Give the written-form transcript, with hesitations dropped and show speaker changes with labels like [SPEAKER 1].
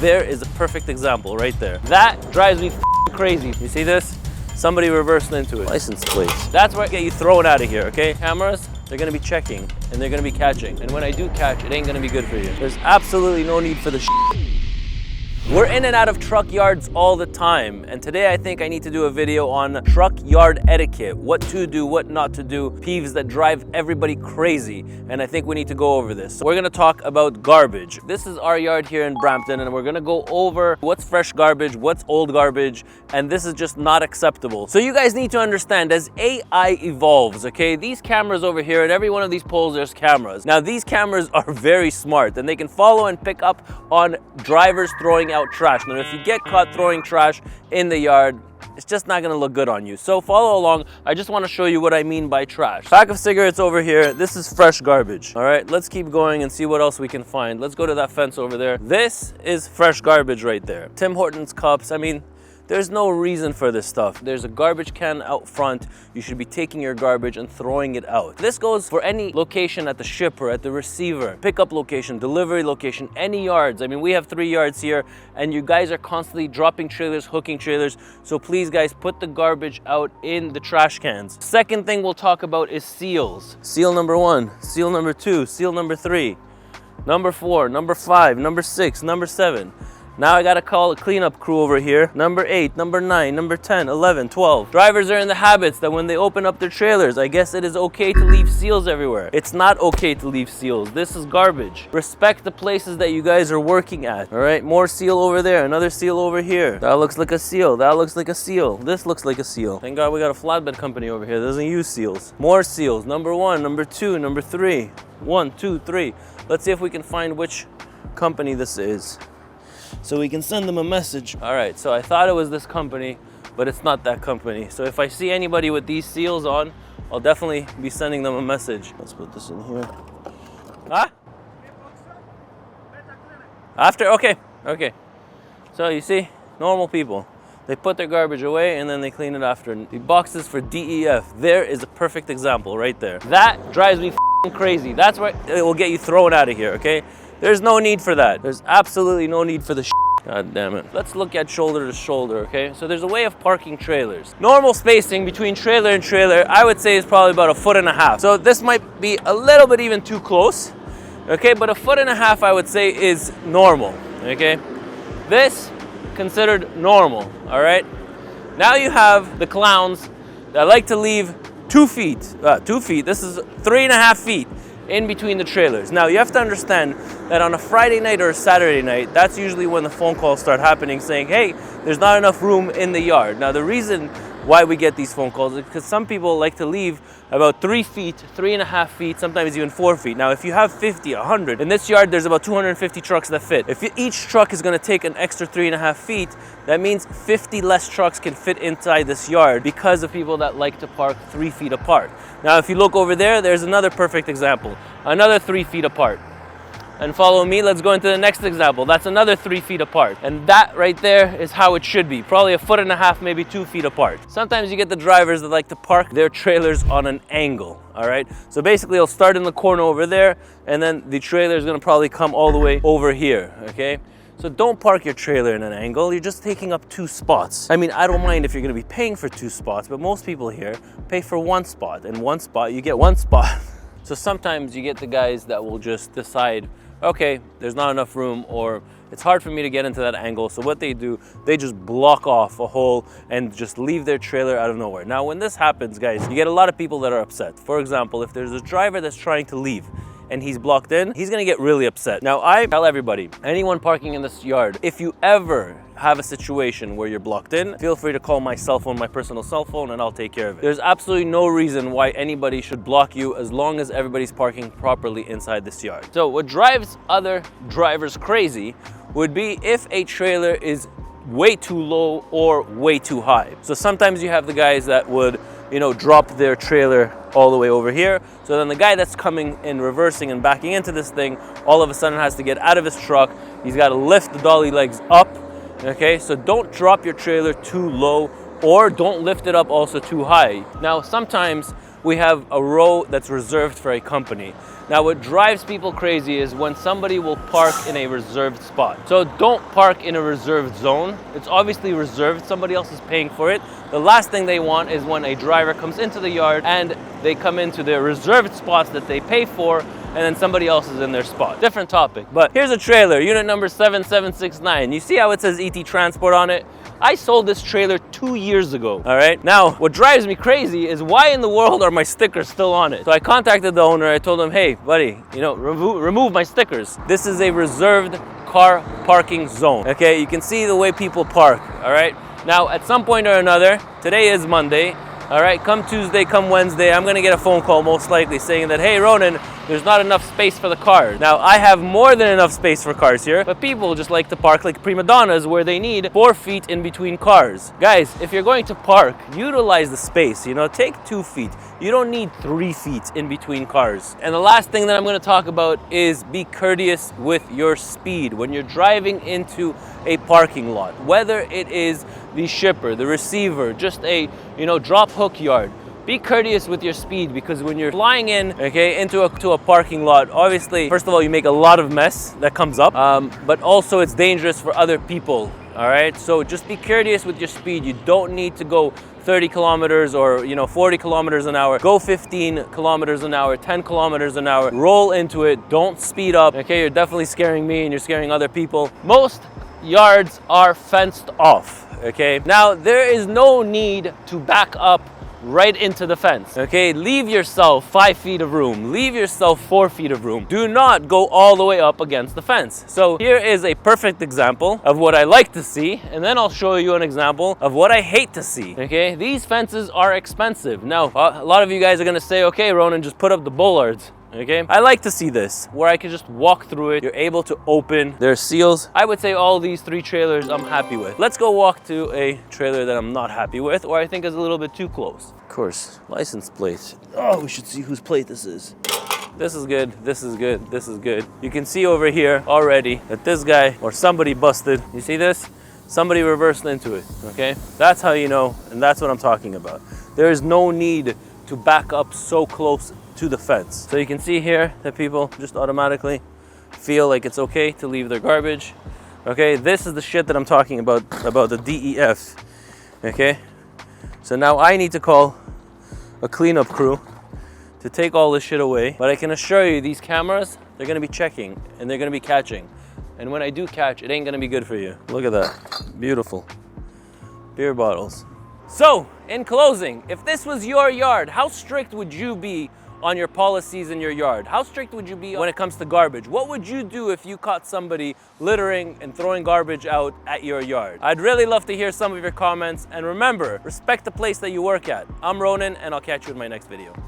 [SPEAKER 1] There is a perfect example right there. That drives me crazy. You see this? Somebody reversed into it. License plates. That's where I get you thrown out of here, okay? Cameras, they're gonna be checking and they're gonna be catching. And when I do catch, it ain't gonna be good for you. There's absolutely no need for the We're in and out of truck yards all the time, and today I think I need to do a video on truck yard etiquette, what to do, what not to do, peeves that drive everybody crazy, and I think we need to go over this. So we're gonna talk about garbage. This is our yard here in Brampton, and we're gonna go over what's fresh garbage, what's old garbage, and this is just not acceptable. So you guys need to understand, as AI evolves, okay, these cameras over here, at every one of these poles there's cameras. Now these cameras are very smart, and they can follow and pick up on drivers throwing out trash. Now, if you get caught throwing trash in the yard, it's just not gonna look good on you. So follow along. I just wanna show you what I mean by trash. Pack of cigarettes over here. This is fresh garbage. All right, let's keep going and see what else we can find. Let's go to that fence over there. This is fresh garbage right there. Tim Hortons cups. I mean, there's no reason for this stuff. There's a garbage can out front. You should be taking your garbage and throwing it out. This goes for any location at the shipper, at the receiver, pickup location, delivery location, any yards. I mean, we have 3 yards here, and you guys are constantly dropping trailers, hooking trailers. So please, guys, put the garbage out in the trash cans. Second thing we'll talk about is seals. Seal number 1, seal number 2, seal number 3, number 4, number 5, number 6, number 7. Now I gotta call a cleanup crew over here. Number 8, number 9, number 10, 11, 12. Drivers are in the habits that when they open up their trailers, I guess it is okay to leave seals everywhere. It's not okay to leave seals. This is garbage. Respect the places that you guys are working at. All right, more seal over there, another seal over here. That looks like a seal. That looks like a seal. This looks like a seal. Thank God we got a flatbed company over here that doesn't use seals. More seals. Number 1, number 2, number 3. 1, 2, 3. Let's see if we can find which company this is, so we can send them a message. All right, so I thought it was this company, but it's not that company. So if I see anybody with these seals on, I'll definitely be sending them a message. Let's put this in here. Huh? After, okay. So you see, normal people. They put their garbage away and then they clean it after. The boxes for DEF, there is a perfect example right there. That drives me crazy. That's where it will get you thrown out of here, okay? There's no need for that. There's absolutely no need for the God damn it. Let's look at shoulder to shoulder, okay? So there's a way of parking trailers. Normal spacing between trailer and trailer, I would say, is probably about 1.5 feet. So this might be a little bit even too close, okay? But 1.5 feet, I would say, is normal, okay? This, considered normal, all right? Now you have the clowns that like to leave 2 feet. 2 feet, this is 3.5 feet. In between the trailers. Now you have to understand that on a Friday night or a Saturday night, that's usually when the phone calls start happening saying, hey, there's not enough room in the yard. Now the reason why we get these phone calls is because some people like to leave about 3 feet, 3.5 feet, sometimes even 4 feet. Now if you have 50, 100, in this yard there's about 250 trucks that fit. If each truck is going to take an extra 3.5 feet, that means 50 less trucks can fit inside this yard because of people that like to park 3 feet apart. Now if you look over there, there's another perfect example, another 3 feet apart. And follow me, let's go into the next example. That's another 3 feet apart. And that right there is how it should be. Probably 1.5 feet, maybe 2 feet apart. Sometimes you get the drivers that like to park their trailers on an angle, all right? So basically it'll start in the corner over there, and then the trailer is gonna probably come all the way over here, okay? So don't park your trailer in an angle, you're just taking up 2 spots. I mean, I don't mind if you're gonna be paying for 2 spots, but most people here pay for 1 spot. And 1 spot, you get 1 spot. So sometimes you get the guys that will just decide, okay, there's not enough room, or it's hard for me to get into that angle. So what they do, they just block off a hole and just leave their trailer out of nowhere. Now, when this happens, guys, you get a lot of people that are upset. For example, if there's a driver that's trying to leave and he's blocked in, he's gonna get really upset. Now, I tell everybody, anyone parking in this yard, if you ever have a situation where you're blocked in, feel free to call my cell phone, my personal cell phone, and I'll take care of it. There's absolutely no reason why anybody should block you as long as everybody's parking properly inside this yard. So what drives other drivers crazy would be if a trailer is way too low or way too high. So sometimes you have the guys that would, you know, drop their trailer all the way over here. So then the guy that's coming in, reversing and backing into this thing, all of a sudden has to get out of his truck. He's got to lift the dolly legs up. Okay, so don't drop your trailer too low, or don't lift it up also too high. Now, sometimes we have a row that's reserved for a company. Now, what drives people crazy is when somebody will park in a reserved spot. So don't park in a reserved zone. It's obviously reserved, somebody else is paying for it. The last thing they want is when a driver comes into the yard and they come into the reserved spots that they pay for, and then somebody else is in their spot. Different topic, but here's a trailer, unit number 7769. You see how it says ET Transport on it? I sold this trailer 2 years ago, all right? Now, what drives me crazy is why in the world are my stickers still on it? So I contacted the owner, I told him, hey, buddy, remove my stickers. This is a reserved car parking zone, okay? You can see the way people park, all right? Now, at some point or another, today is Monday, all right, come Tuesday, come Wednesday, I'm gonna get a phone call most likely saying that, hey, Ronen, there's not enough space for the cars. Now, I have more than enough space for cars here, but people just like to park like prima donnas where they need 4 feet in between cars. Guys, if you're going to park, utilize the space, take 2 feet. You don't need 3 feet in between cars. And the last thing that I'm gonna talk about is be courteous with your speed. When you're driving into a parking lot, whether it is the shipper, the receiver, just a, drop hook yard, be courteous with your speed, because when you're flying in, okay, into a parking lot, obviously, first of all, you make a lot of mess that comes up, but also it's dangerous for other people, all right? So just be courteous with your speed. You don't need to go 30 kilometers or 40 kilometers an hour. Go 15 kilometers an hour, 10 kilometers an hour, roll into it, don't speed up, okay? You're definitely scaring me and you're scaring other people. Most yards are fenced off, okay? Now, there is no need to back up right into the fence, okay? Leave yourself 5 feet of room, leave yourself 4 feet of room. Do not go all the way up against the fence. So here is a perfect example of what I like to see, and then I'll show you an example of what I hate to see, okay? These fences are expensive. Now, a lot of you guys are gonna say, okay, Ronen, just put up the bollards. Okay, I like to see this, where I can just walk through it. You're able to open. There are seals. I would say all these 3 trailers I'm happy with. Let's go walk to a trailer that I'm not happy with, or I think is a little bit too close. Of course, license plate. Oh, we should see whose plate this is. This is good, this is good, this is good. You can see over here already that this guy or somebody busted. You see this? Somebody reversed into it, okay? That's how you know, and that's what I'm talking about. There is no need to back up so close to the fence. So you can see here that people just automatically feel like it's okay to leave their garbage. Okay, this is the shit that I'm talking about the DEF. Okay, so now I need to call a cleanup crew to take all this shit away. But I can assure you, these cameras, they're gonna be checking and they're gonna be catching. And when I do catch, it ain't gonna be good for you. Look at that, beautiful. Beer bottles. So, in closing, if this was your yard, how strict would you be on your policies in your yard? How strict would you be when it comes to garbage? What would you do if you caught somebody littering and throwing garbage out at your yard? I'd really love to hear some of your comments, and remember, respect the place that you work at. I'm Ronen, and I'll catch you in my next video.